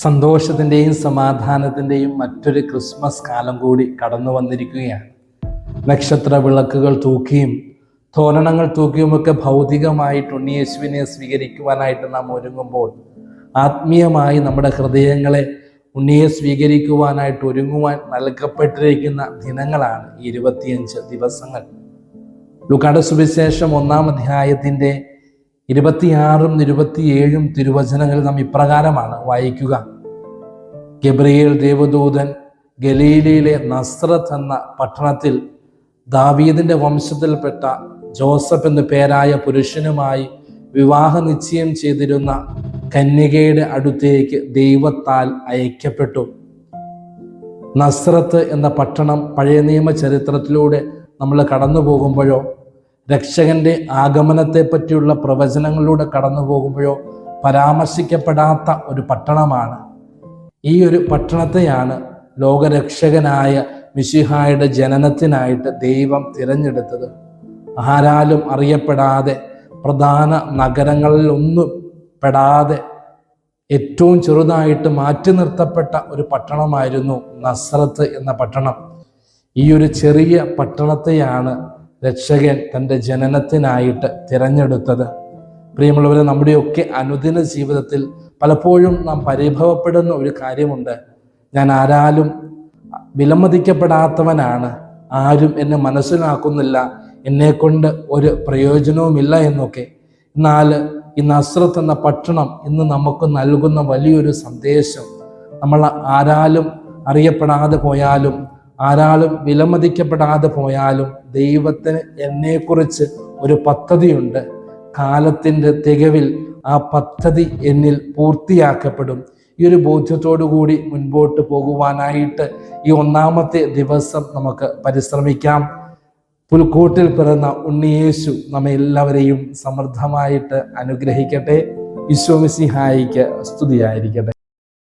സന്തോഷത്തിൻ്റെയും സമാധാനത്തിൻ്റെയും മറ്റൊരു ക്രിസ്മസ് കാലം കൂടി കടന്നു വന്നിരിക്കുകയാണ്. നക്ഷത്ര വിളക്കുകൾ തൂക്കിയും തോരണങ്ങൾ തൂക്കിയുമൊക്കെ ഭൗതികമായിട്ട് ഉണ്ണിയേശുവിനെ സ്വീകരിക്കുവാനായിട്ട് നാം ഒരുങ്ങുമ്പോൾ, ആത്മീയമായി നമ്മുടെ ഹൃദയങ്ങളെ ഉണ്ണിയെ സ്വീകരിക്കുവാനായിട്ട് ഒരുങ്ങുവാൻ നൽകപ്പെട്ടിരിക്കുന്ന ദിനങ്ങളാണ് ഈ 25 ദിവസങ്ങൾ. ലൂക്കായുടെ സുവിശേഷം 1-ാം അധ്യായത്തിൻ്റെ 26-ഉം 27-ഉം തിരുവചനങ്ങൾ നാം ഇപ്രകാരമാണ് വായിക്കുക. ഗബ്രിയേൽ ദേവദൂതൻ ഗലീലയിലെ നസ്രത്ത് എന്ന പട്ടണത്തിൽ ദാവീദിന്റെ വംശത്തിൽപ്പെട്ട ജോസഫ് എന്നു പേരായ പുരുഷനുമായി വിവാഹ നിശ്ചയം ചെയ്തിരുന്ന കന്യകയുടെ അടുത്തേക്ക് ദൈവത്താൽ അയക്കപ്പെട്ടു. നസ്രത്ത് എന്ന പട്ടണം പഴയ നിയമ ചരിത്രത്തിലൂടെ നമ്മൾ കടന്നു പോകുമ്പോഴോ, രക്ഷകന്റെ ആഗമനത്തെ പറ്റിയുള്ള പ്രവചനങ്ങളിലൂടെ കടന്നു പോകുമ്പോഴോ പരാമർശിക്കപ്പെടാത്ത ഒരു പട്ടണമാണ്. ഈ ഒരു പട്ടണത്തെയാണ് ലോകരക്ഷകനായ മിശിഹായുടെ ജനനത്തിനായിട്ട് ദൈവം തിരഞ്ഞെടുത്തത്. ആരാലും അറിയപ്പെടാതെ, പ്രധാന നഗരങ്ങളിൽ ഒന്നും പെടാതെ ഏറ്റവും ചെറുതായിട്ട് മാറ്റി നിർത്തപ്പെട്ട ഒരു പട്ടണമായിരുന്നു നസ്രത്ത് എന്ന പട്ടണം. ഈ ഒരു ചെറിയ പട്ടണത്തെയാണ് രക്ഷകൻ തൻ്റെ ജനനത്തിനായിട്ട് തിരഞ്ഞെടുത്തത്. പ്രിയമുള്ളവരെ, നമ്മുടെയൊക്കെ അനുദിന ജീവിതത്തിൽ പലപ്പോഴും നാം പരിഭവപ്പെടുന്ന ഒരു കാര്യമുണ്ട്. ഞാൻ ആരാലും വിലമതിക്കപ്പെടാത്തവനാണ്, ആരും എന്നെ മനസ്സിലാക്കുന്നില്ല, എന്നെക്കൊണ്ട് ഒരു പ്രയോജനവുമില്ല എന്നൊക്കെ. എന്നാൽ ഈ നസ്രത്ത് എന്ന പട്ടണം ഇന്ന് നമുക്ക് നൽകുന്ന വലിയൊരു സന്ദേശം, നമ്മൾ ആരാലും അറിയപ്പെടാതെ പോയാലും, ആരാലും വിലമതിക്കപ്പെടാതെ പോയാലും, ദൈവത്തിന് എന്നെക്കുറിച്ച് ഒരു പദ്ധതിയുണ്ട്. കാലത്തിൻ്റെ തികവിൽ ആ പദ്ധതി എന്നിൽ പൂർത്തിയാക്കപ്പെടും. ഈ ഒരു ബോധ്യത്തോടു കൂടി മുൻപോട്ട് പോകുവാനായിട്ട് ഈ 1-ാമത്തെ ദിവസം നമുക്ക് പരിശ്രമിക്കാം. പുൽക്കൂട്ടിൽ പിറന്ന ഉണ്ണിയേശു നമ്മെ എല്ലാവരെയും സമൃദ്ധമായിട്ട് അനുഗ്രഹിക്കട്ടെ. ഈശോ മിശിഹായിക്ക് സ്തുതിയായിരിക്കട്ടെ.